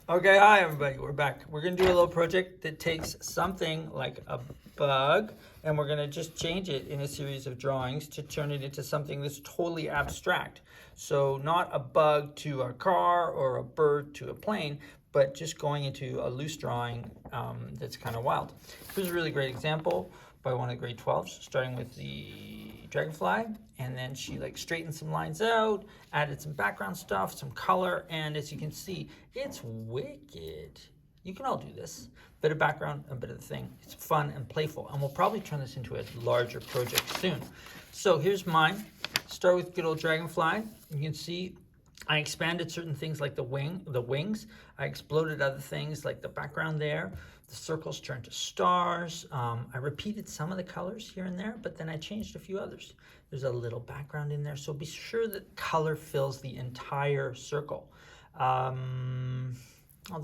Okay, hi everybody, we're back. We're gonna do a little project that takes something like a bug and we're gonna just change it in a series of drawings to turn it into something that's totally abstract. So not a bug to a car or a bird to a plane, but just going into a loose drawing that's kind of wild. Here's a really great example by one of the grade 12s, starting with the dragonfly, and then she like straightened some lines out, added some background stuff, some color, and as you can see, it's wicked. You can all do this. Bit of background, a bit of the thing. It's fun and playful, and we'll probably turn this into a larger project soon. So here's mine. Start with good old dragonfly. You can see I expanded certain things like the wings. I exploded other things like the background there. The circles turned to stars. I repeated some of the colors here and there, but then I changed a few others. There's a little background in there, so be sure that color fills the entire circle. Although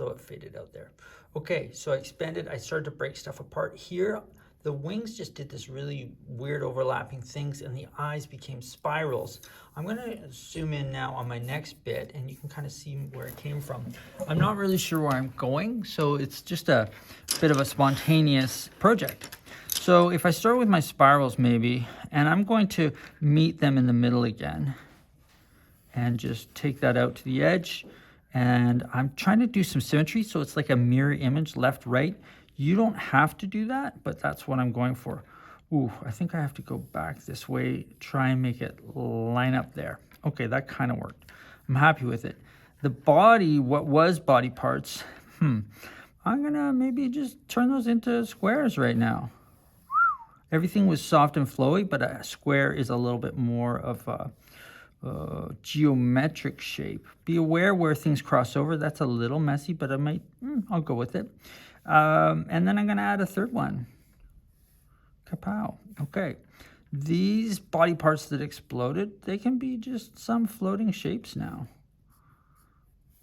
it faded out there. Okay, so I expanded. I started to break stuff apart here. The wings just did this really weird overlapping things and the eyes became spirals. I'm gonna zoom in now on my next bit and you can kind of see where it came from. I'm not really sure where I'm going, so it's just a bit of a spontaneous project. So if I start with my spirals maybe, and I'm going to meet them in the middle again and just take that out to the edge. And I'm trying to do some symmetry, so it's like a mirror image, left, right. You don't have to do that, but that's what I'm going for. Ooh, I think I have to go back this way, try and make it line up there. Okay, that kind of worked. I'm happy with it. The body, what was body parts, I'm gonna maybe just turn those into squares right now. Everything was soft and flowy, but a square is a little bit more of a geometric shape. Be aware where things cross over. That's a little messy, but I might, I'll go with it. And then I'm gonna add a third one. Kapow. Okay. These body parts that exploded, they can be just some floating shapes now.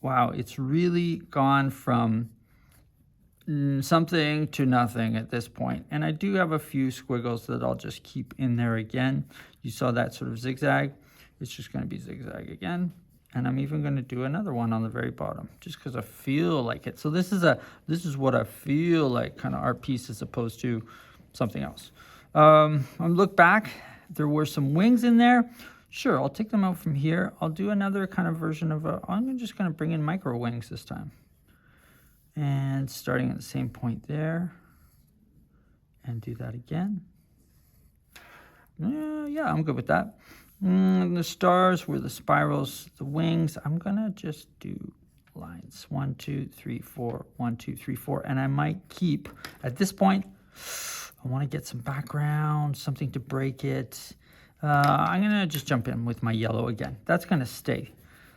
Wow, it's really gone from something to nothing at this point. And I do have a few squiggles that I'll just keep in there again. You saw that sort of zigzag. It's just going to be zigzag again. And I'm even going to do another one on the very bottom just because I feel like it. So this is what I feel like, kind of art piece as opposed to something else. I look back, there were some wings in there. Sure, I'll take them out from here. I'll do another kind of version of I'm just going to bring in micro wings this time. And starting at the same point there. And do that again. Yeah, I'm good with that. The stars were the spirals, the wings. I'm gonna just do lines 1, 2, 3, 4, 1, 2, 3, 4, and I might keep at this point. I want to get some background, something to break it. I'm gonna just jump in with my yellow again. That's gonna stay.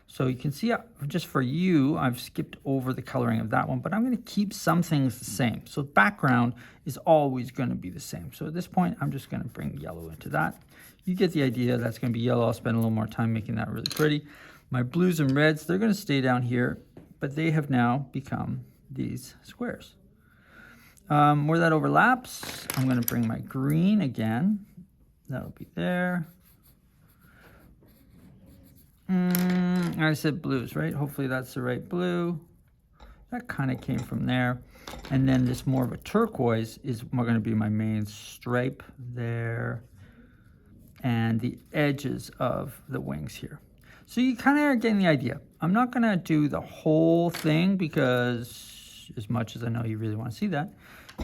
So you can see, just for you, I've skipped over the coloring of that one, but I'm gonna keep some things the same. So background is always gonna be the same. So at this point, I'm just gonna bring yellow into that. You get the idea. That's going to be yellow. I'll spend a little more time making that really pretty. My blues and reds, they're going to stay down here, but they have now become these squares. Where that overlaps, I'm going to bring my green again. That'll be there. I said blues, right? Hopefully that's the right blue. That kind of came from there. And then this more of a turquoise is going to be my main stripe there. And the edges of the wings here. So you kind of are getting the idea. I'm not going to do the whole thing because as much as I know you really want to see that,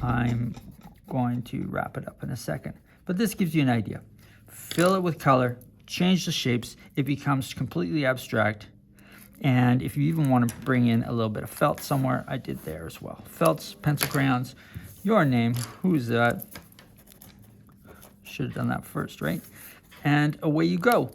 I'm going to wrap it up in a second. But this gives you an idea. Fill it with color, change the shapes, it becomes completely abstract. And if you even want to bring in a little bit of felt somewhere, I did there as well. Felts, pencil crayons, your name, who's that? Should have done that first, right? And away you go.